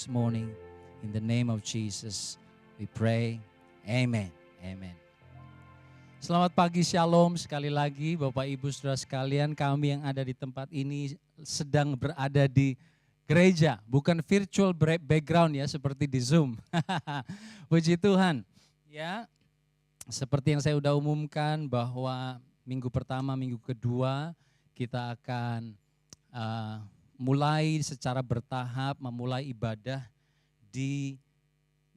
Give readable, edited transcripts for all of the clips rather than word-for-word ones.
this morning. In the name of Jesus, we pray. Amen. Amen. Selamat pagi, Shalom. Sekali lagi Bapak Ibu Saudara sekalian, kami yang ada di tempat ini sedang berada di gereja, bukan virtual background ya seperti di Zoom. Puji Tuhan. Ya, seperti yang saya sudah umumkan bahwa minggu pertama, minggu kedua kita akan mulai secara bertahap memulai ibadah di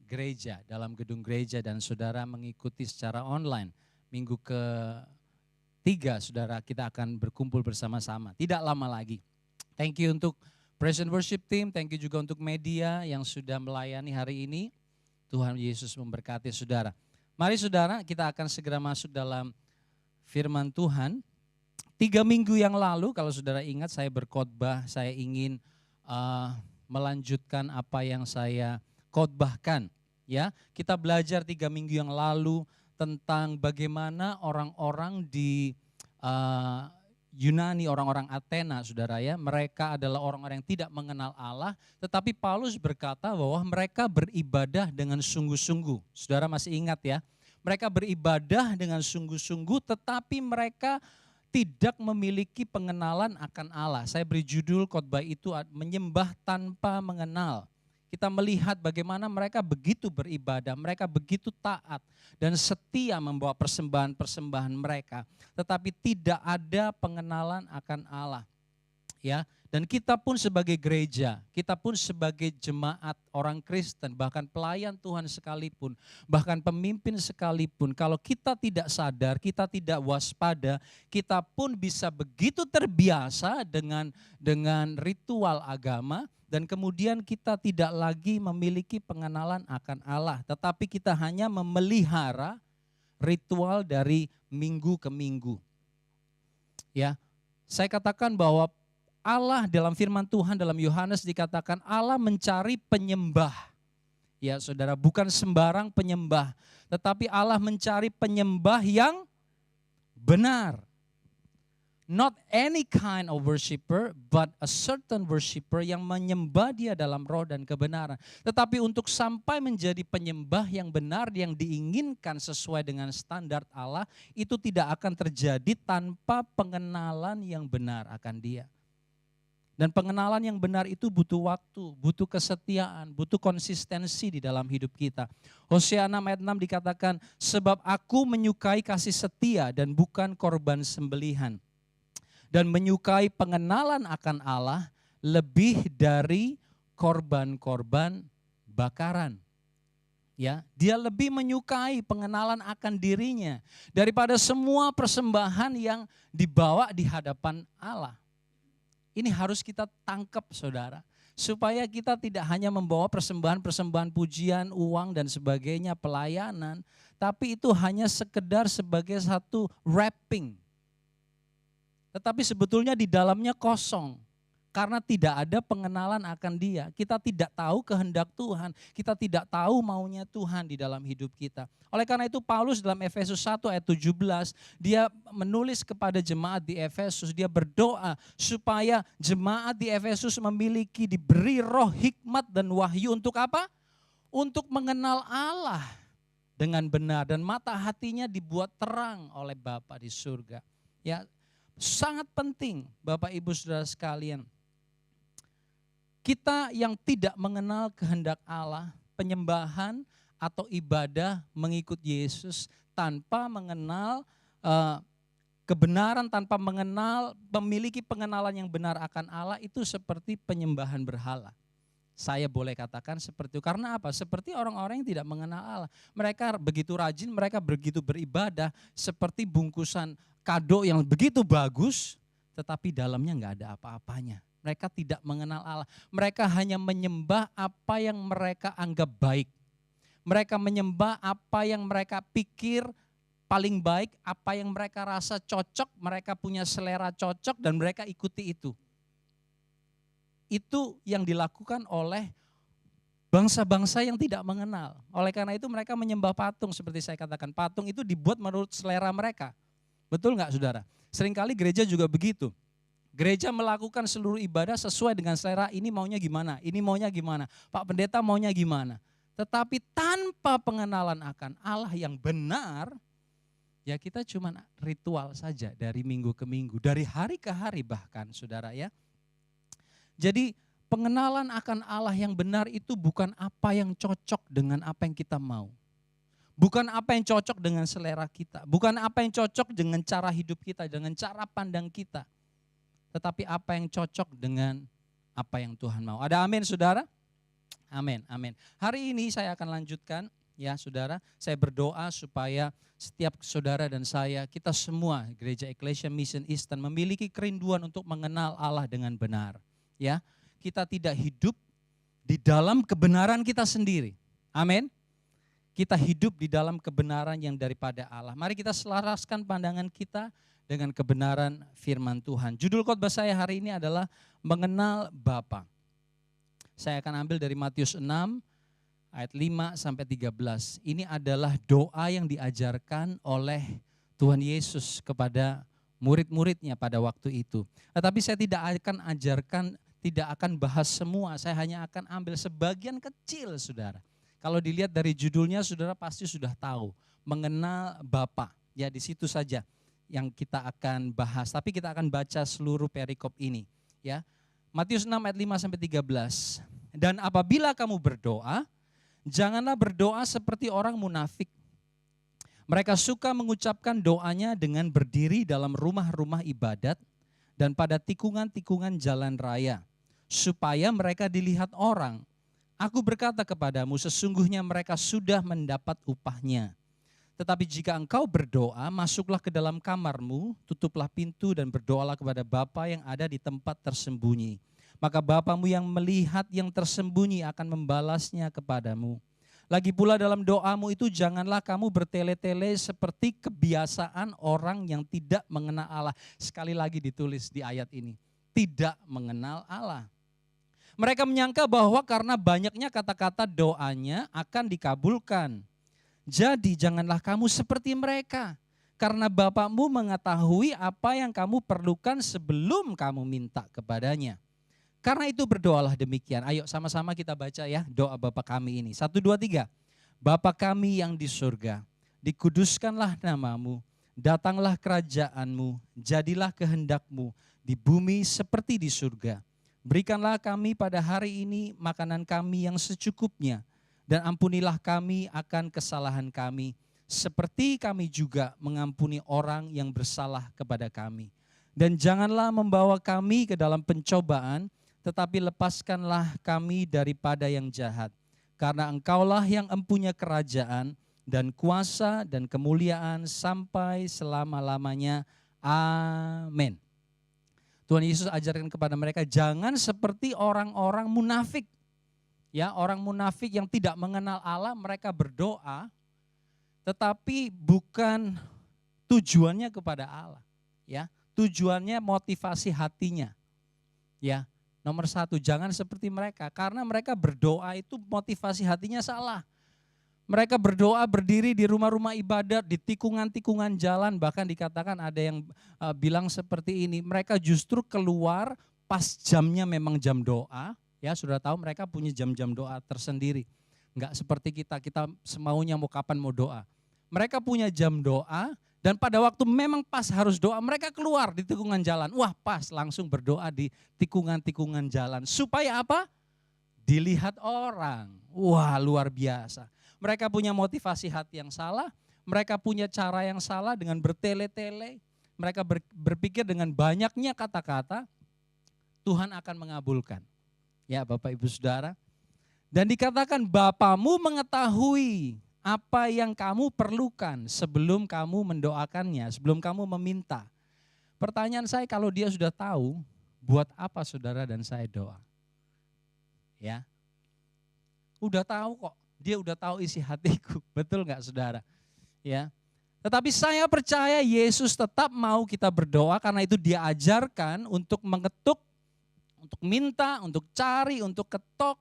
gereja, dalam gedung gereja, dan saudara mengikuti secara online. Minggu ketiga saudara kita akan berkumpul bersama-sama, tidak lama lagi. Thank you untuk Praise and Worship Team, thank you juga untuk media yang sudah melayani hari ini. Tuhan Yesus memberkati saudara. Mari saudara, kita akan segera masuk dalam firman Tuhan. 3 minggu yang lalu kalau saudara ingat saya berkhotbah, saya ingin melanjutkan apa yang saya khotbahkan. Ya, kita belajar 3 minggu yang lalu tentang bagaimana orang-orang di Yunani, orang-orang Athena, saudara ya, mereka adalah orang-orang yang tidak mengenal Allah, tetapi Paulus berkata bahwa mereka beribadah dengan sungguh-sungguh. Saudara masih ingat ya, mereka beribadah dengan sungguh-sungguh, tetapi mereka tidak memiliki pengenalan akan Allah. Saya beri judul khotbah itu menyembah tanpa mengenal. Kita melihat bagaimana mereka begitu beribadah, mereka begitu taat dan setia membawa persembahan-persembahan mereka, tetapi tidak ada pengenalan akan Allah. Ya, dan kita pun sebagai gereja, kita pun sebagai jemaat orang Kristen, bahkan pelayan Tuhan sekalipun, bahkan pemimpin sekalipun, kalau kita tidak sadar, kita tidak waspada, kita pun bisa begitu terbiasa dengan ritual agama, dan kemudian kita tidak lagi memiliki pengenalan akan Allah, tetapi kita hanya memelihara ritual dari minggu ke minggu. Ya, saya katakan bahwa Allah dalam firman Tuhan dalam Yohanes dikatakan Allah mencari penyembah. Ya saudara, bukan sembarang penyembah, tetapi Allah mencari penyembah yang benar. Not any kind of worshiper, but a certain worshiper yang menyembah Dia dalam roh dan kebenaran. Tetapi untuk sampai menjadi penyembah yang benar yang diinginkan sesuai dengan standar Allah, itu tidak akan terjadi tanpa pengenalan yang benar akan Dia. Dan pengenalan yang benar itu butuh waktu, butuh kesetiaan, butuh konsistensi di dalam hidup kita. Hosea 6 ayat 6 dikatakan, sebab aku menyukai kasih setia dan bukan korban sembelihan. Dan menyukai pengenalan akan Allah lebih dari korban-korban bakaran. Ya, dia lebih menyukai pengenalan akan dirinya daripada semua persembahan yang dibawa di hadapan Allah. Ini harus kita tangkap saudara, supaya kita tidak hanya membawa persembahan-persembahan pujian, uang dan sebagainya, pelayanan, tapi itu hanya sekedar sebagai satu wrapping. Tetapi sebetulnya di dalamnya kosong, karena tidak ada pengenalan akan Dia. Kita tidak tahu kehendak Tuhan, kita tidak tahu maunya Tuhan di dalam hidup kita. Oleh karena itu Paulus dalam Efesus 1 ayat 17, dia menulis kepada jemaat di Efesus, dia berdoa supaya jemaat di Efesus diberi roh hikmat dan wahyu untuk apa? Untuk mengenal Allah dengan benar dan mata hatinya dibuat terang oleh Bapa di surga. Ya, sangat penting Bapak Ibu Saudara sekalian. Kita yang tidak mengenal kehendak Allah, penyembahan atau ibadah mengikut Yesus tanpa mengenal kebenaran, tanpa memiliki pengenalan yang benar akan Allah, itu seperti penyembahan berhala. Saya boleh katakan seperti itu. Karena apa? Seperti orang-orang yang tidak mengenal Allah. Mereka begitu rajin, mereka begitu beribadah seperti bungkusan kado yang begitu bagus, tetapi dalamnya enggak ada apa-apanya. Mereka tidak mengenal Allah. Mereka hanya menyembah apa yang mereka anggap baik. Mereka menyembah apa yang mereka pikir paling baik, apa yang mereka rasa cocok, mereka punya selera cocok dan mereka ikuti itu. Itu yang dilakukan oleh bangsa-bangsa yang tidak mengenal. Oleh karena itu mereka menyembah patung, seperti saya katakan. Patung itu dibuat menurut selera mereka. Betul nggak saudara? Seringkali gereja juga begitu. Gereja melakukan seluruh ibadah sesuai dengan selera, ini maunya gimana, ini maunya gimana, Pak Pendeta maunya gimana. Tetapi tanpa pengenalan akan Allah yang benar, ya kita cuma ritual saja dari minggu ke minggu, dari hari ke hari bahkan saudara ya. Jadi pengenalan akan Allah yang benar itu bukan apa yang cocok dengan apa yang kita mau. Bukan apa yang cocok dengan selera kita, bukan apa yang cocok dengan cara hidup kita, dengan cara pandang kita. Tetapi apa yang cocok dengan apa yang Tuhan mau. Ada amin saudara? Amin, amin. Hari ini saya akan lanjutkan ya saudara. Saya berdoa supaya setiap saudara dan saya, kita semua Gereja Ecclesia Mission Eastern memiliki kerinduan untuk mengenal Allah dengan benar. Ya, kita tidak hidup di dalam kebenaran kita sendiri. Amin. Kita hidup di dalam kebenaran yang daripada Allah. Mari kita selaraskan pandangan kita dengan kebenaran firman Tuhan. Judul khotbah saya hari ini adalah mengenal Bapa. Saya akan ambil dari Matius 6 ayat 5 sampai 13. Ini adalah doa yang diajarkan oleh Tuhan Yesus kepada murid-muridnya pada waktu itu. Tetapi saya tidak akan bahas semua, saya hanya akan ambil sebagian kecil saudara. Kalau dilihat dari judulnya saudara pasti sudah tahu, mengenal Bapa. Ya di situ saja yang kita akan bahas, tapi kita akan baca seluruh perikop ini ya. Matius 6 ayat 5 sampai 13. Dan apabila kamu berdoa, janganlah berdoa seperti orang munafik. Mereka suka mengucapkan doanya dengan berdiri dalam rumah-rumah ibadat dan pada tikungan-tikungan jalan raya, supaya mereka dilihat orang. Aku berkata kepadamu, sesungguhnya mereka sudah mendapat upahnya. Tetapi jika engkau berdoa, masuklah ke dalam kamarmu, tutuplah pintu dan berdoalah kepada Bapa yang ada di tempat tersembunyi. Maka Bapamu yang melihat yang tersembunyi akan membalasnya kepadamu. Lagi pula dalam doamu itu janganlah kamu bertele-tele seperti kebiasaan orang yang tidak mengenal Allah. Sekali lagi ditulis di ayat ini, tidak mengenal Allah. Mereka menyangka bahwa karena banyaknya kata-kata doanya akan dikabulkan. Jadi janganlah kamu seperti mereka, karena Bapamu mengetahui apa yang kamu perlukan sebelum kamu minta kepadanya. Karena itu berdoalah demikian. Ayo sama-sama kita baca ya doa Bapa kami ini. 1, 2, 3. Bapa kami yang di surga, dikuduskanlah namamu, datanglah kerajaanmu, jadilah kehendakmu di bumi seperti di surga. Berikanlah kami pada hari ini makanan kami yang secukupnya, dan ampunilah kami akan kesalahan kami, seperti kami juga mengampuni orang yang bersalah kepada kami. Dan janganlah membawa kami ke dalam pencobaan, tetapi lepaskanlah kami daripada yang jahat. Karena Engkaulah yang empunya kerajaan dan kuasa dan kemuliaan sampai selama-lamanya. Amin. Tuhan Yesus ajarkan kepada mereka, jangan seperti orang-orang munafik. Ya, orang munafik yang tidak mengenal Allah, mereka berdoa, tetapi bukan tujuannya kepada Allah. Ya, tujuannya motivasi hatinya. Ya, nomor 1, jangan seperti mereka, karena mereka berdoa itu motivasi hatinya salah. Mereka berdoa berdiri di rumah-rumah ibadat, di tikungan-tikungan jalan, bahkan dikatakan ada yang bilang seperti ini, mereka justru keluar pas jamnya memang jam doa. Ya sudah tahu mereka punya jam-jam doa tersendiri. Enggak seperti kita semaunya mau kapan mau doa. Mereka punya jam doa dan pada waktu memang pas harus doa mereka keluar di tikungan jalan. Wah pas langsung berdoa di tikungan-tikungan jalan. Supaya apa? Dilihat orang. Wah luar biasa. Mereka punya motivasi hati yang salah. Mereka punya cara yang salah dengan bertele-tele. Mereka berpikir dengan banyaknya kata-kata Tuhan akan mengabulkan. Ya Bapak Ibu Saudara. Dan dikatakan Bapamu mengetahui apa yang kamu perlukan sebelum kamu mendoakannya, sebelum kamu meminta. Pertanyaan saya, kalau dia sudah tahu, buat apa saudara dan saya doa? Ya, udah tahu kok, dia udah tahu isi hatiku, betul nggak saudara? Ya, tetapi saya percaya Yesus tetap mau kita berdoa karena itu dia ajarkan untuk mengetuk, untuk minta, untuk cari, untuk ketok.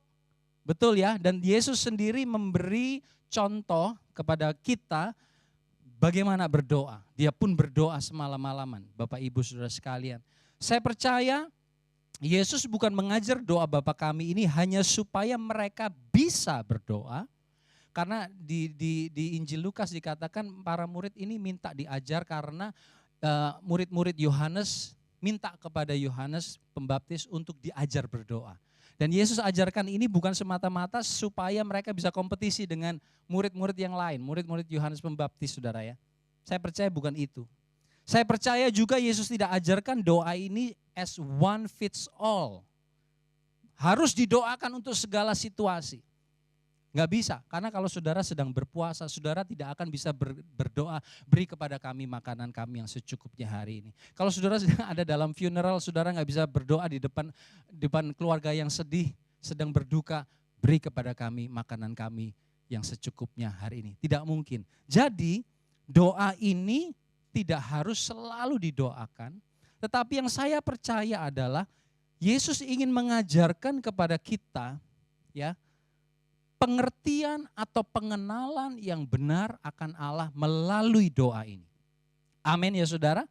Betul ya, dan Yesus sendiri memberi contoh kepada kita bagaimana berdoa. Dia pun berdoa semalam-malaman, Bapak Ibu Saudara sekalian. Saya percaya Yesus bukan mengajar doa Bapa kami ini hanya supaya mereka bisa berdoa. Karena di Injil Lukas dikatakan para murid ini minta diajar karena murid-murid Yohanes minta kepada Yohanes Pembaptis untuk diajar berdoa. Dan Yesus ajarkan ini bukan semata-mata supaya mereka bisa kompetisi dengan murid-murid yang lain, murid-murid Yohanes Pembaptis, saudara ya. Saya percaya bukan itu. Saya percaya juga Yesus tidak ajarkan doa ini as one fits all. Harus didoakan untuk segala situasi. Enggak bisa, karena kalau saudara sedang berpuasa, saudara tidak akan bisa berdoa, beri kepada kami makanan kami yang secukupnya hari ini. Kalau saudara sedang ada dalam funeral, saudara enggak bisa berdoa di depan keluarga yang sedih, sedang berduka, beri kepada kami makanan kami yang secukupnya hari ini. Tidak mungkin. Jadi doa ini tidak harus selalu didoakan, tetapi yang saya percaya adalah Yesus ingin mengajarkan kepada kita ya, pengertian atau pengenalan yang benar akan Allah melalui doa ini. Amin ya saudara.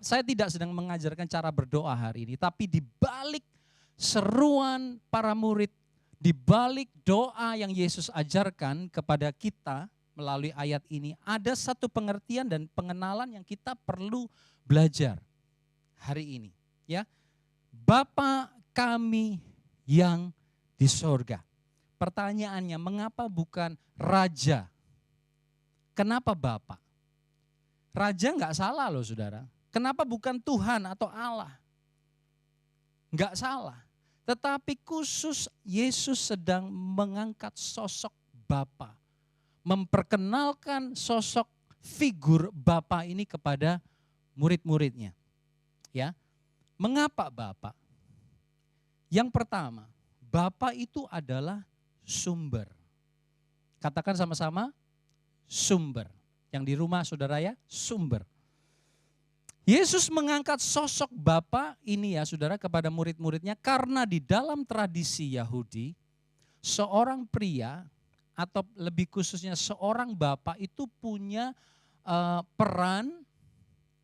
Saya tidak sedang mengajarkan cara berdoa hari ini, tapi di balik seruan para murid, di balik doa yang Yesus ajarkan kepada kita melalui ayat ini, ada satu pengertian dan pengenalan yang kita perlu belajar hari ini. Ya, Bapa kami yang di sorga. Pertanyaannya, mengapa bukan Raja? Kenapa Bapa? Raja enggak salah loh saudara. Kenapa bukan Tuhan atau Allah? Enggak salah. Tetapi khusus Yesus sedang mengangkat sosok Bapa. Memperkenalkan sosok figur Bapa ini kepada murid-muridnya. Ya. Mengapa Bapa? Yang pertama, Bapa itu adalah sumber. Katakan sama-sama, sumber. Yang di rumah saudara ya, sumber. Yesus mengangkat sosok Bapa ini ya saudara kepada murid-muridnya karena di dalam tradisi Yahudi, seorang pria atau lebih khususnya seorang bapa itu punya peran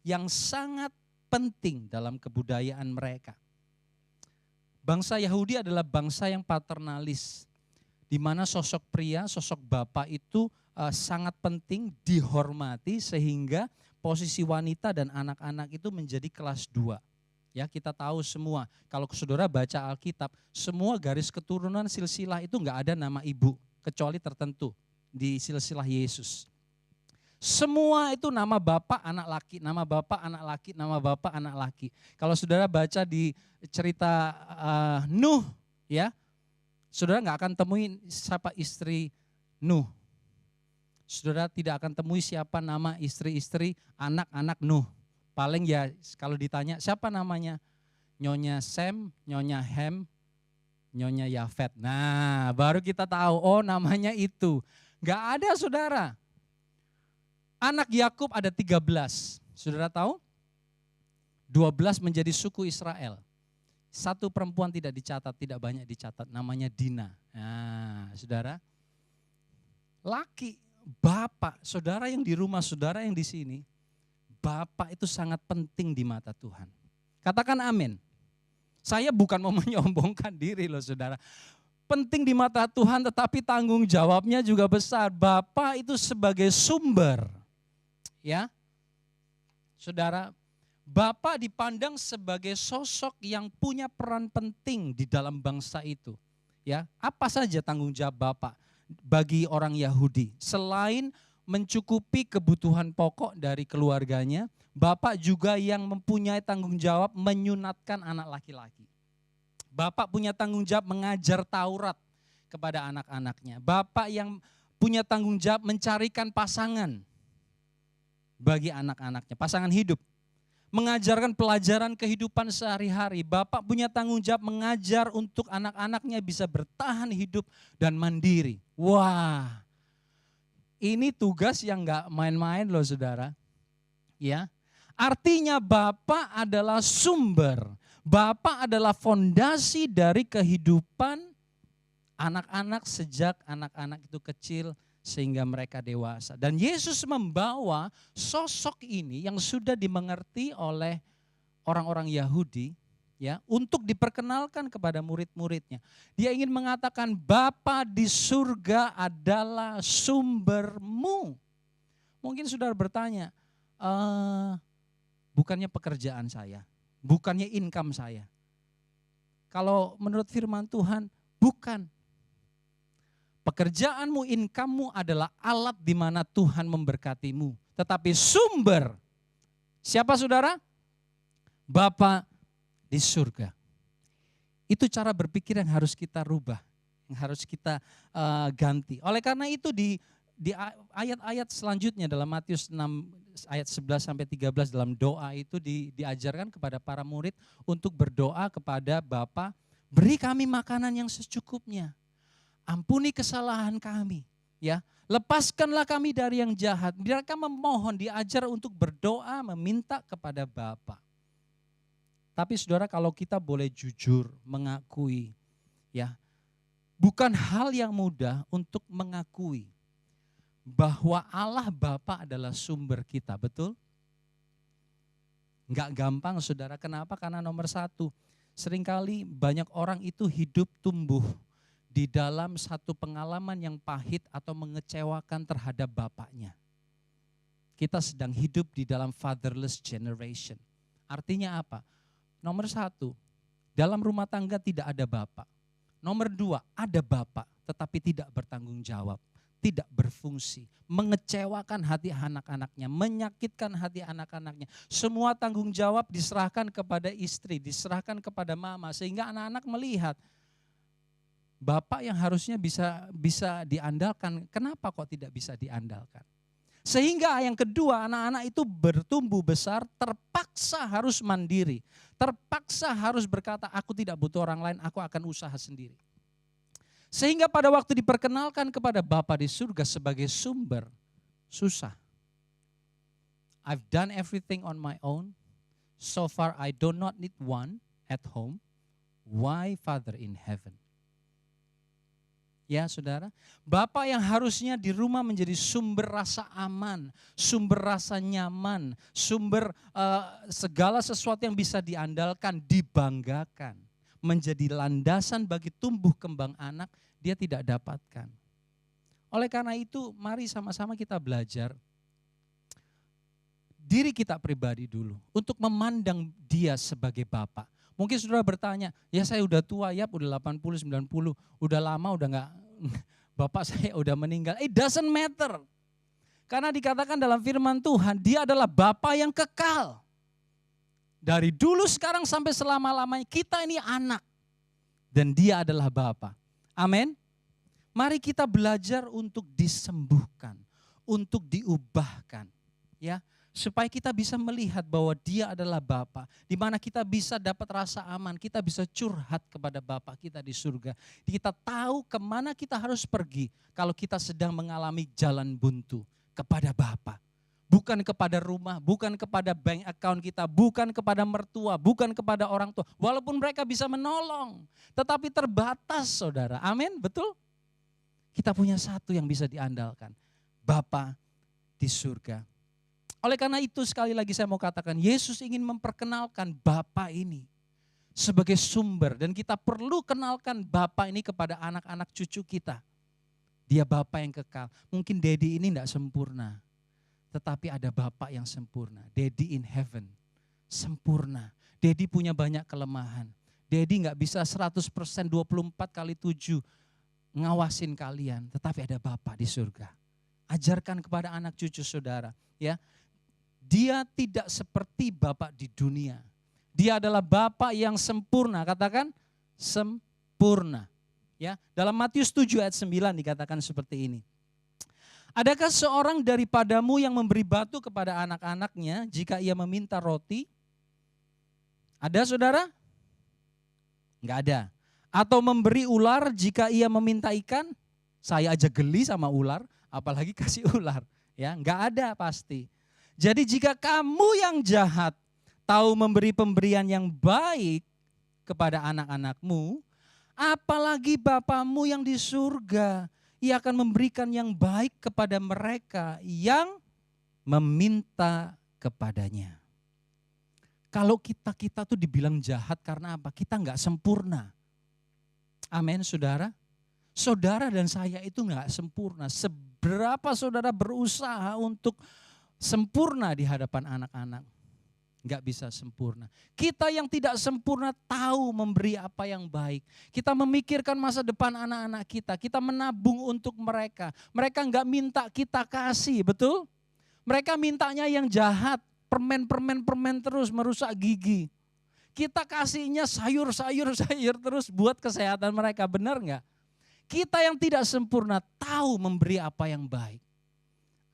yang sangat penting dalam kebudayaan mereka. Bangsa Yahudi adalah bangsa yang paternalis, di mana sosok pria, sosok bapa itu sangat penting dihormati sehingga posisi wanita dan anak-anak itu menjadi kelas 2. Ya, kita tahu semua, kalau saudara baca Alkitab, semua garis keturunan silsilah itu enggak ada nama ibu, kecuali tertentu di silsilah Yesus. Semua itu nama bapak, anak laki, nama bapak, anak laki, nama bapak, anak laki. Kalau saudara baca di cerita Nuh, ya, saudara enggak akan temuin siapa istri Nuh. Saudara tidak akan temui siapa nama istri-istri anak-anak Nuh. Paling ya kalau ditanya siapa namanya? Nyonya Sem, Nyonya Hem, Nyonya Yafet. Nah baru kita tahu, oh namanya itu. Enggak ada saudara. Anak Yakub ada 13. Saudara tahu? 12 menjadi suku Israel. Satu perempuan tidak dicatat, tidak banyak dicatat, namanya Dina. Nah saudara, laki, bapak, saudara yang di rumah, saudara yang di sini, bapak itu sangat penting di mata Tuhan. Katakan amin. Saya bukan mau menyombongkan diri loh saudara. Penting di mata Tuhan tetapi tanggung jawabnya juga besar. Bapak itu sebagai sumber. Ya, saudara, bapak dipandang sebagai sosok yang punya peran penting di dalam bangsa itu. Ya, apa saja tanggung jawab bapak bagi orang Yahudi? Selain mencukupi kebutuhan pokok dari keluarganya, bapak juga yang mempunyai tanggung jawab menyunatkan anak laki-laki. Bapak punya tanggung jawab mengajar Taurat kepada anak-anaknya. Bapak yang punya tanggung jawab mencarikan pasangan bagi anak-anaknya, pasangan hidup. Mengajarkan pelajaran kehidupan sehari-hari. Bapak punya tanggung jawab mengajar untuk anak-anaknya bisa bertahan hidup dan mandiri. Wah, ini tugas yang gak main-main loh saudara. Ya, artinya Bapak adalah sumber. Bapak adalah fondasi dari kehidupan anak-anak sejak anak-anak itu kecil sehingga mereka dewasa. Dan Yesus membawa sosok ini yang sudah dimengerti oleh orang-orang Yahudi, ya, untuk diperkenalkan kepada murid-muridnya. Dia ingin mengatakan Bapa di surga adalah sumbermu. Mungkin saudara bertanya, bukannya pekerjaan saya, bukannya income saya. Kalau menurut firman Tuhan, bukan. Pekerjaanmu, income-mu adalah alat di mana Tuhan memberkatimu. Tetapi sumber, siapa saudara? Bapa di surga. Itu cara berpikir yang harus kita rubah, yang harus kita ganti. Oleh karena itu di ayat-ayat selanjutnya dalam Matius 6 ayat 11 sampai 13 dalam doa itu diajarkan kepada para murid untuk berdoa kepada Bapa, beri kami makanan yang secukupnya. Ampuni kesalahan kami, ya. Lepaskanlah kami dari yang jahat. Mereka memohon, diajar untuk berdoa, meminta kepada Bapa. Tapi saudara, kalau kita boleh jujur mengakui, ya, bukan hal yang mudah untuk mengakui bahwa Allah Bapa adalah sumber kita, betul? Enggak gampang saudara, kenapa? Karena nomor satu, seringkali banyak orang itu hidup tumbuh di dalam satu pengalaman yang pahit atau mengecewakan terhadap bapaknya. Kita sedang hidup di dalam fatherless generation. Artinya apa? Nomor satu, dalam rumah tangga tidak ada bapak. Nomor dua, ada bapak tetapi tidak bertanggung jawab. Tidak berfungsi, mengecewakan hati anak-anaknya, menyakitkan hati anak-anaknya. Semua tanggung jawab diserahkan kepada istri, diserahkan kepada mama. Sehingga anak-anak melihat, bapak yang harusnya bisa diandalkan, kenapa kok tidak bisa diandalkan? Sehingga yang kedua, anak-anak itu bertumbuh besar, terpaksa harus mandiri. Terpaksa harus berkata, aku tidak butuh orang lain, aku akan usaha sendiri. Sehingga pada waktu diperkenalkan kepada Bapa di surga sebagai sumber, susah. I've done everything on my own. So far I do not need one at home. Why Father in heaven? Ya saudara, Bapa yang harusnya di rumah menjadi sumber rasa aman, sumber rasa nyaman, sumber segala sesuatu yang bisa diandalkan, dibanggakan. Menjadi landasan bagi tumbuh kembang anak, dia tidak dapatkan. Oleh karena itu, mari sama-sama kita belajar diri kita pribadi dulu untuk memandang dia sebagai Bapa. Mungkin saudara bertanya, ya saya udah tua ya, udah 80, 90, udah lama udah enggak, Bapak saya udah meninggal. It doesn't matter. Karena dikatakan dalam firman Tuhan, dia adalah Bapa yang kekal. Dari dulu sekarang sampai selama-lamanya kita ini anak. Dan dia adalah Bapa. Amin. Mari kita belajar untuk disembuhkan. Untuk diubahkan. Ya, supaya kita bisa melihat bahwa dia adalah Bapa. Di mana kita bisa dapat rasa aman. Kita bisa curhat kepada Bapa kita di surga. Kita tahu kemana kita harus pergi. Kalau kita sedang mengalami jalan buntu. Kepada Bapa. Bukan kepada rumah, bukan kepada bank account kita, bukan kepada mertua, bukan kepada orang tua. Walaupun mereka bisa menolong, tetapi terbatas saudara. Amin, betul? Kita punya satu yang bisa diandalkan. Bapa di surga. Oleh karena itu sekali lagi saya mau katakan, Yesus ingin memperkenalkan Bapa ini sebagai sumber. Dan kita perlu kenalkan Bapa ini kepada anak-anak cucu kita. Dia Bapa yang kekal. Mungkin Daddy ini tidak sempurna. Tetapi ada Bapa yang sempurna. Daddy in heaven. Sempurna. Daddy punya banyak kelemahan. Daddy gak bisa 100% 24 kali 7 ngawasin kalian. Tetapi ada Bapa di surga. Ajarkan kepada anak cucu saudara. Ya, dia tidak seperti Bapa di dunia. Dia adalah Bapa yang sempurna. Katakan sempurna. Ya, dalam Matius 7 ayat 9 dikatakan seperti ini. Adakah seorang daripadamu yang memberi batu kepada anak-anaknya jika ia meminta roti? Ada saudara? Enggak ada. Atau memberi ular jika ia meminta ikan? Saya aja geli sama ular, apalagi kasih ular. Ya, enggak ada pasti. Jadi jika kamu yang jahat tahu memberi pemberian yang baik kepada anak-anakmu, apalagi Bapamu yang di surga. Ia akan memberikan yang baik kepada mereka yang meminta kepadanya. Kalau kita tuh dibilang jahat karena apa? Kita nggak sempurna. Amin, saudara. Saudara dan saya itu nggak sempurna. Seberapa saudara berusaha untuk sempurna di hadapan anak-anak, nggak bisa sempurna. Kita yang tidak sempurna tahu memberi apa yang baik. Kita memikirkan masa depan anak-anak kita. Kita menabung untuk mereka. Mereka nggak minta kita kasih, betul? Mereka mintanya yang jahat. Permen terus merusak gigi. Kita kasihnya sayur terus buat kesehatan mereka, benar nggak? Kita yang tidak sempurna tahu memberi apa yang baik.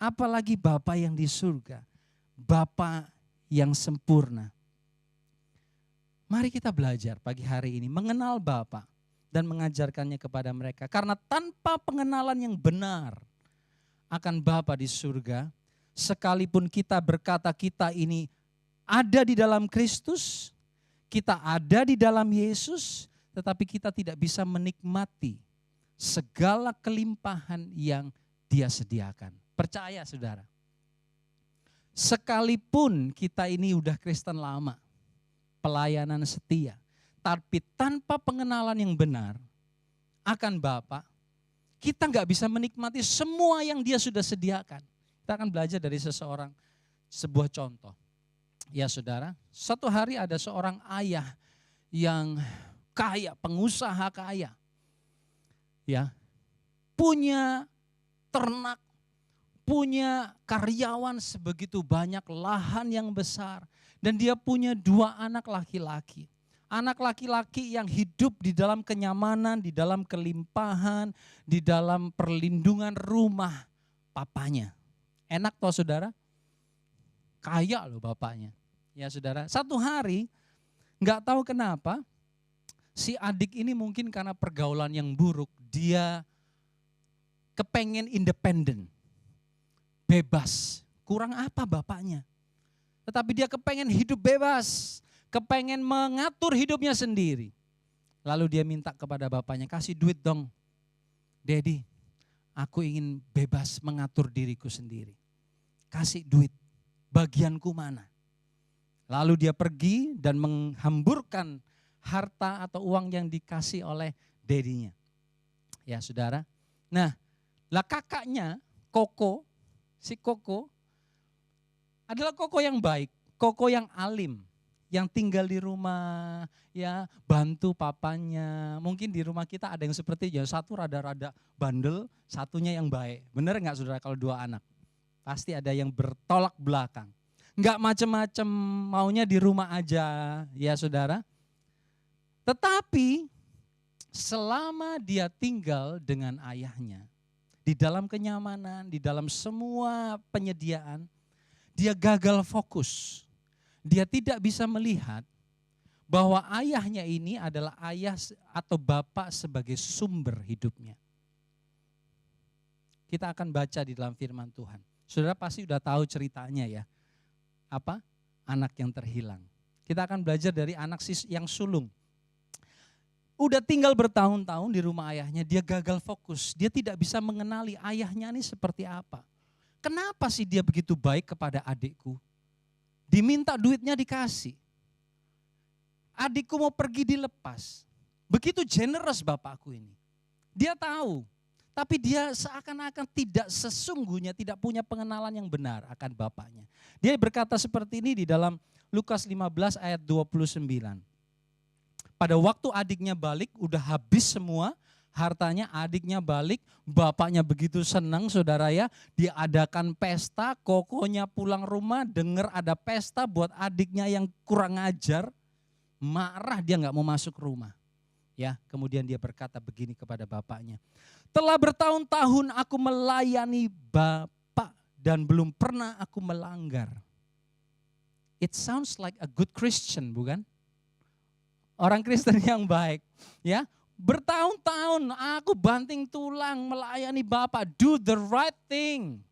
Apalagi Bapa yang di surga, Bapa yang sempurna. Mari kita belajar pagi hari ini mengenal Bapa dan mengajarkannya kepada mereka. Karena tanpa pengenalan yang benar akan Bapa di surga, sekalipun kita berkata kita ini ada di dalam Kristus, kita ada di dalam Yesus, tetapi kita tidak bisa menikmati segala kelimpahan yang Dia sediakan. Percaya saudara, sekalipun kita ini udah Kristen lama, pelayanan setia, tapi tanpa pengenalan yang benar akan Bapa, kita nggak bisa menikmati semua yang Dia sudah sediakan. Kita akan belajar dari sebuah contoh. Ya saudara, suatu hari ada seorang ayah yang kaya, pengusaha kaya. Ya, punya ternak, punya karyawan sebegitu banyak, lahan yang besar. Dan dia punya 2 anak laki-laki. Anak laki-laki yang hidup di dalam kenyamanan, di dalam kelimpahan, di dalam perlindungan rumah papanya. Enak toh saudara? Kaya loh bapaknya. Ya saudara, satu hari gak tahu kenapa si adik ini mungkin karena pergaulan yang buruk, dia kepengen independen, bebas. Kurang apa bapaknya? Tetapi dia kepengen hidup bebas, kepengen mengatur hidupnya sendiri. Lalu dia minta kepada bapaknya, kasih duit dong. Daddy, aku ingin bebas mengatur diriku sendiri. Kasih duit, bagianku mana? Lalu dia pergi dan menghamburkan harta atau uang yang dikasih oleh dedinya. Ya saudara. Nah, lah kakaknya Koko, si Koko adalah Koko yang baik, Koko yang alim, yang tinggal di rumah, ya bantu papanya. Mungkin di rumah kita ada yang seperti ya, satu rada-rada bandel, satunya yang baik. Benar enggak saudara kalau 2 anak? Pasti ada yang bertolak belakang. Enggak macam-macam, maunya di rumah aja, ya saudara. Tetapi selama dia tinggal dengan ayahnya, di dalam kenyamanan, di dalam semua penyediaan, dia gagal fokus. Dia tidak bisa melihat bahwa ayahnya ini adalah ayah atau bapak sebagai sumber hidupnya. Kita akan baca di dalam firman Tuhan. Saudara pasti sudah tahu ceritanya ya. Apa? Anak yang terhilang. Kita akan belajar dari anak yang sulung. Udah tinggal bertahun-tahun di rumah ayahnya, dia gagal fokus. Dia tidak bisa mengenali ayahnya ini seperti apa. Kenapa sih dia begitu baik kepada adikku? Diminta duitnya dikasih. Adikku mau pergi dilepas. Begitu generous bapakku ini. Dia tahu, tapi dia seakan-akan tidak sesungguhnya tidak punya pengenalan yang benar akan bapaknya. Dia berkata seperti ini di dalam Lukas 15 ayat 29. Pada waktu adiknya balik, udah habis semua hartanya, adiknya balik, bapaknya begitu senang saudara ya, dia adakan pesta, Kokonya pulang rumah, dengar ada pesta buat adiknya yang kurang ajar, marah dia nggak mau masuk rumah. Ya, kemudian dia berkata begini kepada bapaknya, telah bertahun-tahun aku melayani bapak dan belum pernah aku melanggar. It sounds like a good Christian, bukan? Orang Kristen yang baik, ya. Bertahun-tahun aku banting tulang melayani Bapak, do the right thing.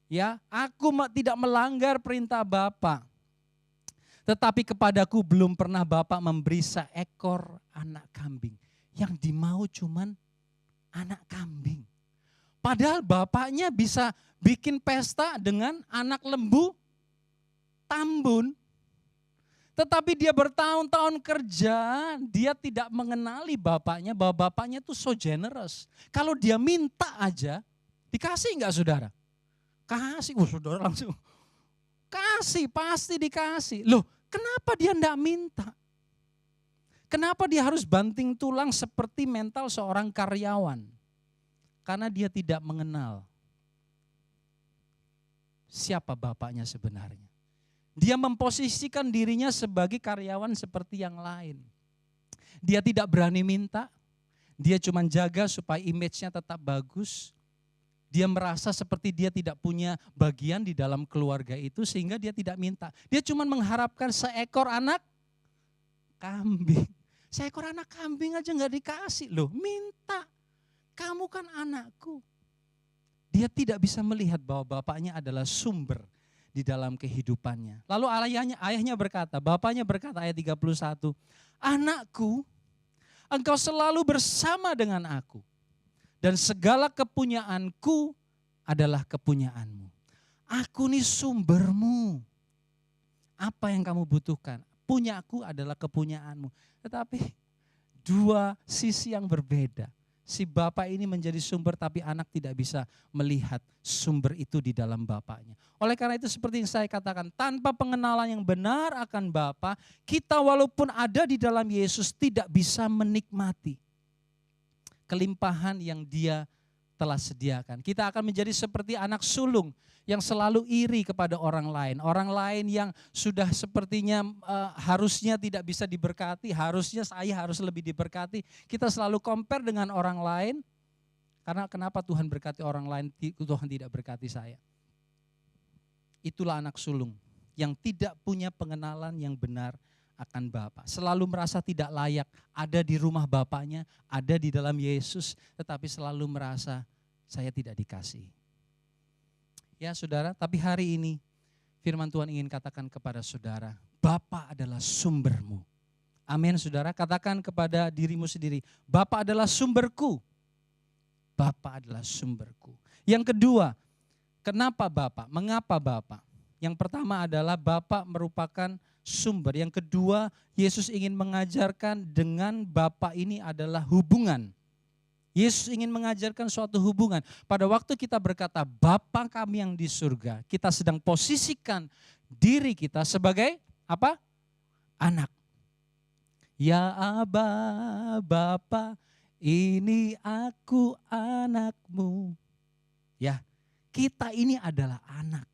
Ya, aku tidak melanggar perintah Bapak. Tetapi kepadaku belum pernah Bapak memberi seekor anak kambing. Yang dimau cuman anak kambing. Padahal bapaknya bisa bikin pesta dengan anak lembu tambun. Tetapi dia bertahun-tahun kerja, dia tidak mengenali bapaknya, bahwa bapaknya itu so generous. Kalau dia minta aja, dikasih enggak saudara? Kasih, saudara langsung kasih, pasti dikasih. Loh, kenapa dia enggak minta? Kenapa dia harus banting tulang seperti mental seorang karyawan? Karena dia tidak mengenal siapa bapaknya sebenarnya. Dia memposisikan dirinya sebagai karyawan seperti yang lain. Dia tidak berani minta, dia cuma jaga supaya image-nya tetap bagus. Dia merasa seperti dia tidak punya bagian di dalam keluarga itu sehingga dia tidak minta. Dia cuma mengharapkan seekor anak kambing. Seekor anak kambing aja gak dikasih loh, minta. Kamu kan anakku. Dia tidak bisa melihat bahwa bapaknya adalah sumber di dalam kehidupannya. Lalu ayahnya berkata, bapaknya berkata ayat 31, anakku, engkau selalu bersama dengan aku. Dan segala kepunyaanku adalah kepunyaanmu. Aku nih sumbermu. Apa yang kamu butuhkan? Punyaku adalah kepunyaanmu. Tetapi dua sisi yang berbeda. Si bapak ini menjadi sumber tapi anak tidak bisa melihat sumber itu di dalam bapaknya. Oleh karena itu seperti yang saya katakan, tanpa pengenalan yang benar akan Bapa, kita walaupun ada di dalam Yesus tidak bisa menikmati kelimpahan yang Dia telah sediakan. Kita akan menjadi seperti anak sulung yang selalu iri kepada orang lain. Orang lain yang sudah sepertinya harusnya tidak bisa diberkati, harusnya saya harus lebih diberkati. Kita selalu compare dengan orang lain, karena kenapa Tuhan berkati orang lain, Tuhan tidak berkati saya. Itulah anak sulung yang tidak punya pengenalan yang benar akan Bapa. Selalu merasa tidak layak ada di rumah Bapaknya, ada di dalam Yesus, tetapi selalu merasa saya tidak dikasih. Ya saudara, tapi hari ini firman Tuhan ingin katakan kepada saudara, Bapa adalah sumbermu. Amin saudara, katakan kepada dirimu sendiri, Bapa adalah sumberku. Bapa adalah sumberku. Yang kedua, kenapa Bapa? Mengapa Bapa? Yang pertama adalah Bapa merupakan sumber. Yang kedua, Yesus ingin mengajarkan dengan Bapa ini adalah hubungan. Yesus ingin mengajarkan suatu hubungan. Pada waktu kita berkata Bapa kami yang di surga, kita sedang posisikan diri kita sebagai apa? Anak. Ya Aba, Bapa, ini aku anakmu. Ya, kita ini adalah anak.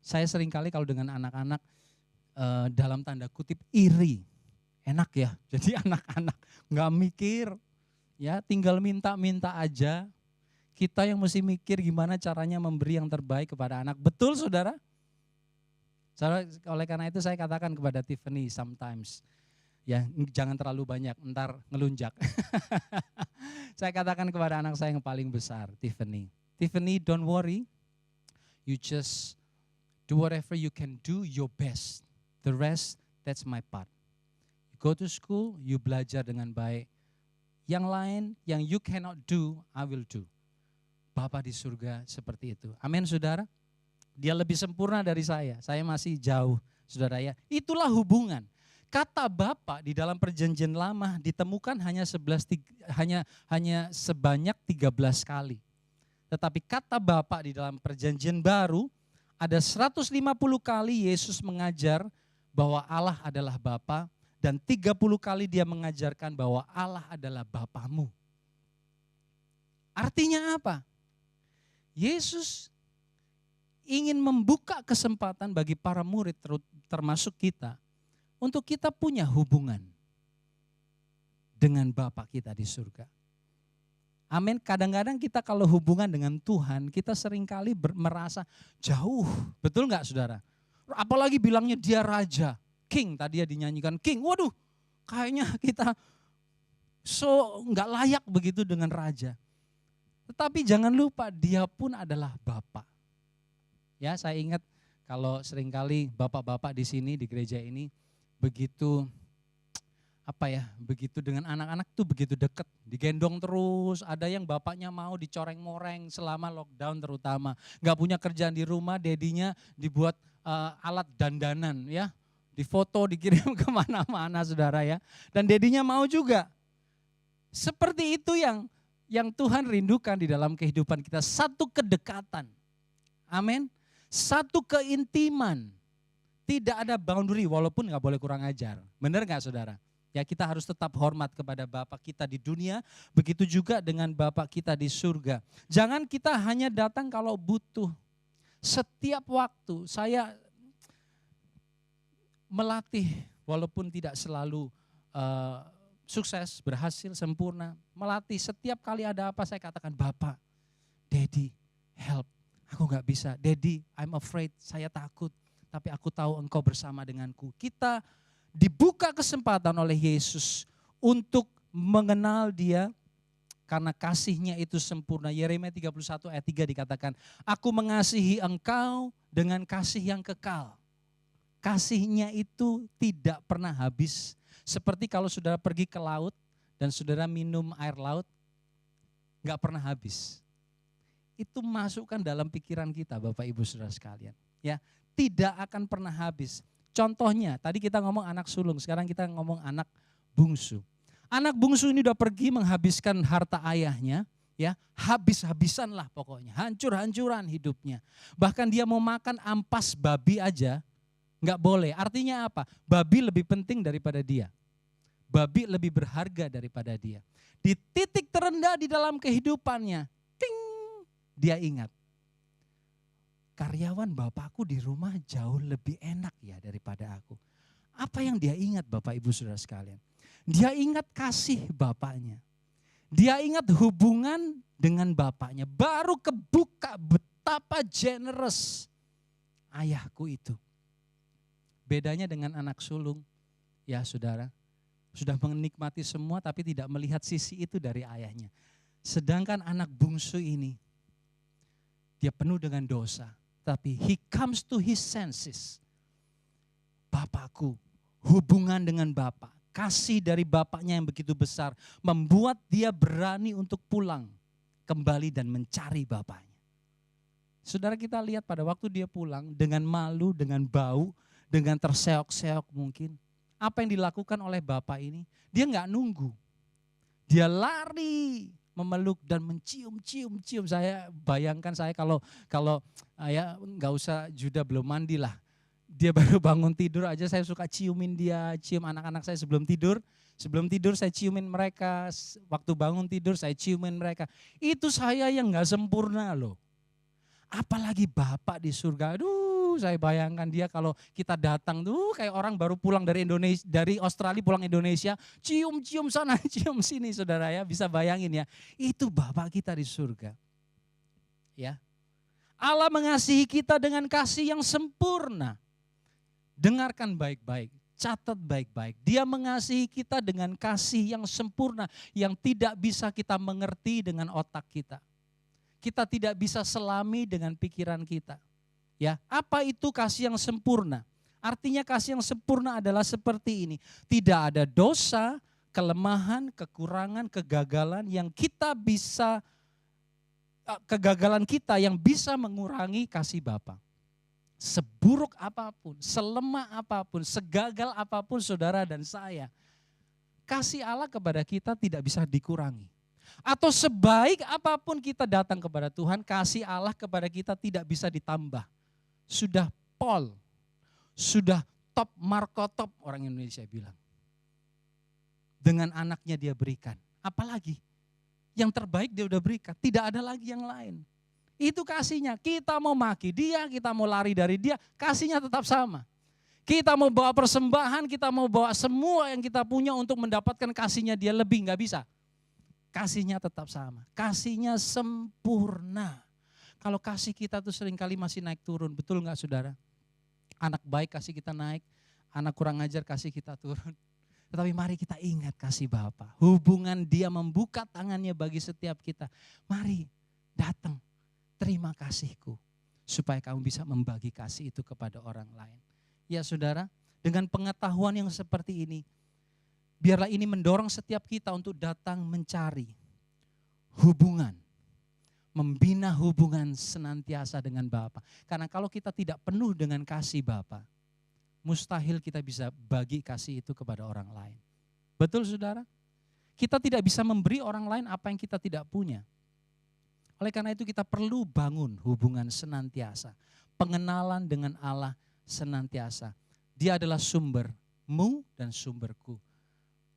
Saya seringkali kalau dengan anak-anak dalam tanda kutip iri. Enak ya, jadi anak-anak gak mikir. Ya, tinggal minta-minta aja. Kita yang mesti mikir gimana caranya memberi yang terbaik kepada anak. Betul saudara? Oleh karena itu saya katakan kepada Tiffany sometimes, ya jangan terlalu banyak, ntar ngelunjak. Saya katakan kepada anak saya yang paling besar, Tiffany, don't worry, you just do whatever you can do your best. The rest, that's my part. You go to school, you belajar dengan baik. Yang lain, yang you cannot do, I will do. Bapa di surga seperti itu. Amin saudara. Dia lebih sempurna dari saya masih jauh saudara ya. Itulah hubungan. Kata Bapa di dalam perjanjian lama ditemukan hanya sebanyak 13 kali. Tetapi kata Bapa di dalam perjanjian baru ada 150 kali Yesus mengajar bahwa Allah adalah Bapa. Dan 30 kali dia mengajarkan bahwa Allah adalah Bapamu. Artinya apa? Yesus ingin membuka kesempatan bagi para murid termasuk kita. Untuk kita punya hubungan dengan Bapa kita di surga. Amin. Kadang-kadang kita kalau hubungan dengan Tuhan, kita seringkali merasa jauh. Betul nggak saudara? Apalagi bilangnya dia raja. King, tadi ya dinyanyikan King, waduh kayaknya kita nggak layak begitu dengan raja. Tetapi jangan lupa dia pun adalah Bapa. Ya saya ingat kalau seringkali bapak-bapak di sini di gereja ini begitu begitu dengan anak-anak tuh begitu dekat, digendong terus, ada yang bapaknya mau dicoreng-moreng selama lockdown terutama. Gak punya kerjaan di rumah, dedinya dibuat alat dandanan ya. difoto, dikirim kemana-mana saudara ya. Dan dedinya mau juga. Seperti itu yang Tuhan rindukan di dalam kehidupan kita. Satu kedekatan. Amin. Satu keintiman. Tidak ada boundary walaupun gak boleh kurang ajar. Benar gak saudara? Ya kita harus tetap hormat kepada Bapa kita di dunia. Begitu juga dengan Bapa kita di surga. Jangan kita hanya datang kalau butuh. Setiap waktu saya melatih walaupun tidak selalu sukses, berhasil, sempurna. Melatih setiap kali ada apa saya katakan, Bapak, Daddy, help. Aku gak bisa. Daddy, I'm afraid, saya takut. Tapi aku tahu engkau bersama denganku. Kita dibuka kesempatan oleh Yesus untuk mengenal dia karena kasihnya itu sempurna. Yeremia 31 ayat 3 dikatakan, aku mengasihi engkau dengan kasih yang kekal. Kasihnya itu tidak pernah habis. Seperti kalau saudara pergi ke laut dan saudara minum air laut, gak pernah habis. Itu masukkan dalam pikiran kita Bapak Ibu Saudara sekalian. Ya, tidak akan pernah habis. Contohnya, tadi kita ngomong anak sulung, sekarang kita ngomong anak bungsu. Anak bungsu ini udah pergi menghabiskan harta ayahnya, ya habis-habisan lah pokoknya, hancur-hancuran hidupnya. Bahkan dia mau makan ampas babi aja, nggak boleh. Artinya apa? Babi lebih penting daripada dia. Babi lebih berharga daripada dia. Di titik terendah di dalam kehidupannya, ting, dia ingat. Karyawan bapakku di rumah jauh lebih enak ya daripada aku. Apa yang dia ingat Bapak Ibu Saudara sekalian? Dia ingat kasih bapaknya. Dia ingat hubungan dengan bapaknya. Baru kebuka betapa generous ayahku itu. Bedanya dengan anak sulung, ya saudara, sudah menikmati semua tapi tidak melihat sisi itu dari ayahnya. Sedangkan anak bungsu ini, dia penuh dengan dosa. Tapi he comes to his senses. Bapakku, hubungan dengan bapak, kasih dari bapaknya yang begitu besar, membuat dia berani untuk pulang kembali dan mencari bapaknya. Saudara kita lihat pada waktu dia pulang dengan malu, dengan bau, dengan terseok-seok mungkin. Apa yang dilakukan oleh bapak ini? Dia nggak nunggu. Dia lari memeluk dan mencium. Saya bayangkan saya kalau ya nggak usah Juda belum mandi lah. Dia baru bangun tidur aja saya suka ciumin dia, cium anak-anak saya sebelum tidur. Sebelum tidur saya ciumin mereka, waktu bangun tidur saya ciumin mereka. Itu saya yang nggak sempurna loh. Apalagi Bapak di surga, aduh saya bayangkan dia kalau kita datang tuh kayak orang baru pulang dari Indonesia, dari Australia pulang Indonesia, cium-cium sana, cium sini saudara ya, bisa bayangin ya. Itu Bapak kita di surga. Ya. Allah mengasihi kita dengan kasih yang sempurna. Dengarkan baik-baik, catat baik-baik. Dia mengasihi kita dengan kasih yang sempurna, yang tidak bisa kita mengerti dengan otak kita. Kita tidak bisa selami dengan pikiran kita. Ya, apa itu kasih yang sempurna? Artinya kasih yang sempurna adalah seperti ini. Tidak ada dosa, kelemahan, kekurangan, kegagalan yang kita bisa, kegagalan kita yang bisa mengurangi kasih Bapa. Seburuk apapun, selemah apapun, segagal apapun saudara dan saya, kasih Allah kepada kita tidak bisa dikurangi. Atau sebaik apapun kita datang kepada Tuhan, kasih Allah kepada kita tidak bisa ditambah. Sudah pol, sudah top markotop orang Indonesia bilang. Dengan anaknya dia berikan, apalagi yang terbaik dia udah berikan, tidak ada lagi yang lain. Itu kasihnya, kita mau maki dia, kita mau lari dari dia, kasihnya tetap sama. Kita mau bawa persembahan, kita mau bawa semua yang kita punya untuk mendapatkan kasihnya dia lebih, gak bisa. Kasihnya tetap sama, kasihnya sempurna. Kalau kasih kita tuh seringkali masih naik turun, betul gak saudara? Anak baik kasih kita naik, anak kurang ajar kasih kita turun. Tetapi mari kita ingat kasih Bapa. Hubungan dia membuka tangannya bagi setiap kita. Mari datang, terima kasihku. Supaya kamu bisa membagi kasih itu kepada orang lain. Ya saudara, dengan pengetahuan yang seperti ini, biarlah ini mendorong setiap kita untuk datang mencari hubungan. Membina hubungan senantiasa dengan Bapa. Karena kalau kita tidak penuh dengan kasih Bapa, mustahil kita bisa bagi kasih itu kepada orang lain. Betul saudara? Kita tidak bisa memberi orang lain apa yang kita tidak punya. Oleh karena itu kita perlu bangun hubungan senantiasa. Pengenalan dengan Allah senantiasa. Dia adalah sumbermu dan sumberku.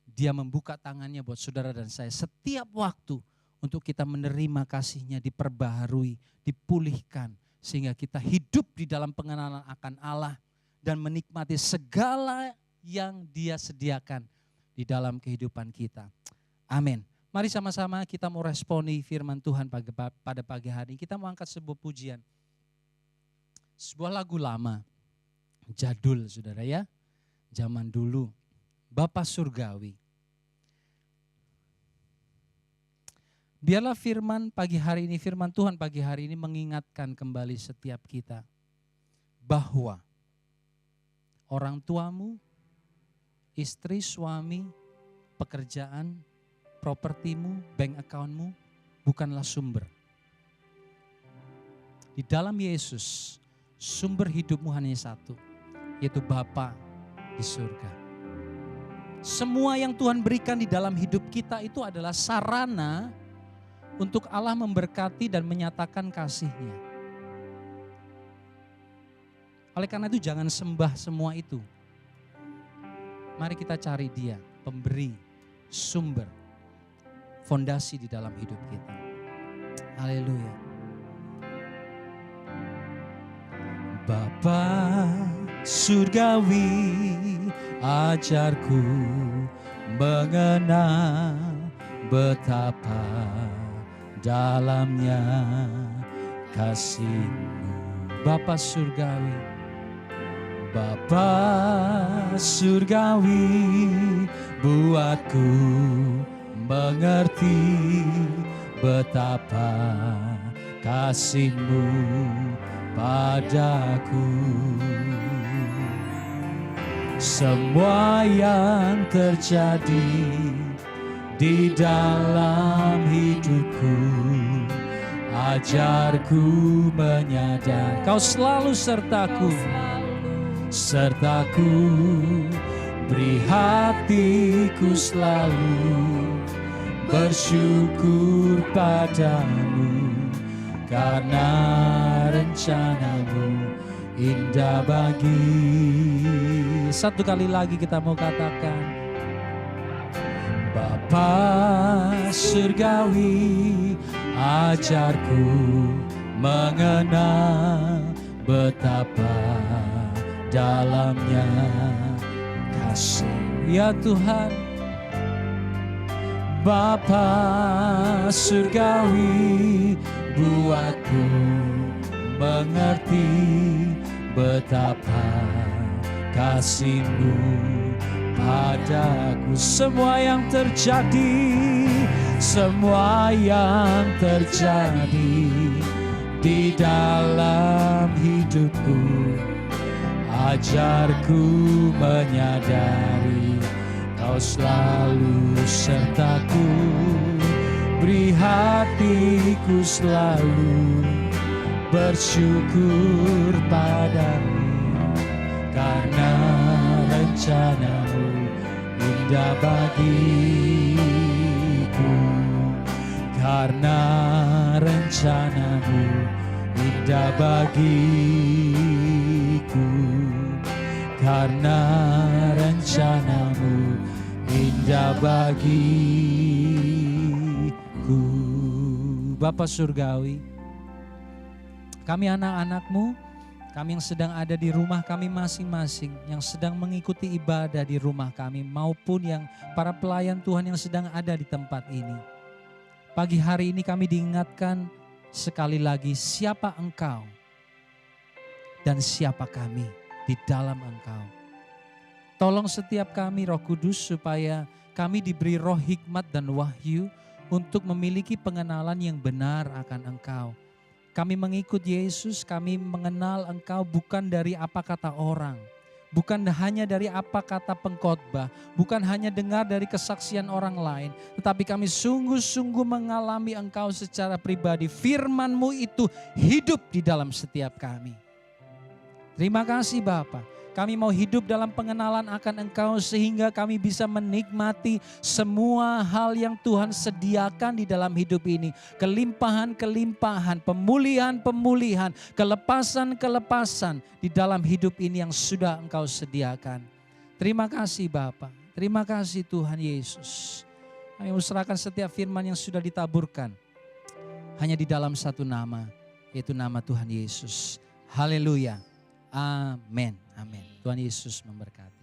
Dia membuka tangannya buat saudara dan saya setiap waktu untuk kita menerima kasih-Nya, diperbaharui, dipulihkan. Sehingga kita hidup di dalam pengenalan akan Allah dan menikmati segala yang Dia sediakan di dalam kehidupan kita. Amin. Mari sama-sama kita mau responi firman Tuhan pada pagi hari. Kita mau angkat sebuah pujian. Sebuah lagu lama, jadul saudara ya. Zaman dulu, Bapa Surgawi. Biarlah firman pagi hari ini, firman Tuhan pagi hari ini mengingatkan kembali setiap kita. Bahwa orang tuamu, istri, suami, pekerjaan, propertimu, bank accountmu bukanlah sumber. Di dalam Yesus, sumber hidupmu hanya satu, yaitu Bapa di surga. Semua yang Tuhan berikan di dalam hidup kita itu adalah sarana untuk Allah memberkati dan menyatakan kasih-Nya. Oleh karena itu jangan sembah semua itu. Mari kita cari Dia, pemberi, sumber, fondasi di dalam hidup kita. Haleluya. Bapa surgawi, ajarku mengenal betapa dalamnya kasih-Mu. Bapa surgawi, Bapa surgawi, buatku mengerti betapa kasih-Mu padaku. Semua yang terjadi di dalam hidupku, ajarku menyadari Kau selalu sertaku, beri hatiku selalu bersyukur padamu, karena rencana-Mu indah bagi. Satu kali lagi kita mau katakan, Bapa surgawi, ajarku mengenal betapa dalamnya kasih. Ya Tuhan, Bapa surgawi, buatku mengerti betapa kasih-Mu padaku. Semua yang terjadi di dalam hidupku, ajarku menyadari Kau selalu sertaku, beri hatiku selalu bersyukur padamu, karena rencana-Mu indah bagiku, karena rencana-Mu indah bagiku, karena rencana-Mu indah bagiku. Bapa surgawi, kami anak-anak-Mu, kami yang sedang ada di rumah kami masing-masing, yang sedang mengikuti ibadah di rumah kami, maupun yang para pelayan Tuhan yang sedang ada di tempat ini. Pagi hari ini kami diingatkan sekali lagi, siapa Engkau dan siapa kami di dalam Engkau. Tolong setiap kami Roh Kudus supaya kami diberi roh hikmat dan wahyu untuk memiliki pengenalan yang benar akan Engkau. Kami mengikut Yesus, kami mengenal Engkau bukan dari apa kata orang, bukan hanya dari apa kata pengkhotbah, bukan hanya dengar dari kesaksian orang lain, tetapi kami sungguh-sungguh mengalami Engkau secara pribadi. Firman-Mu itu hidup di dalam setiap kami. Terima kasih Bapa. Kami mau hidup dalam pengenalan akan Engkau sehingga kami bisa menikmati semua hal yang Tuhan sediakan di dalam hidup ini. Kelimpahan-kelimpahan, pemulihan-pemulihan, kelepasan-kelepasan di dalam hidup ini yang sudah Engkau sediakan. Terima kasih Bapa, terima kasih Tuhan Yesus. Kami serahkan setiap firman yang sudah ditaburkan hanya di dalam satu nama, yaitu nama Tuhan Yesus. Haleluya. Amin. Amin. Tuhan Yesus memberkati.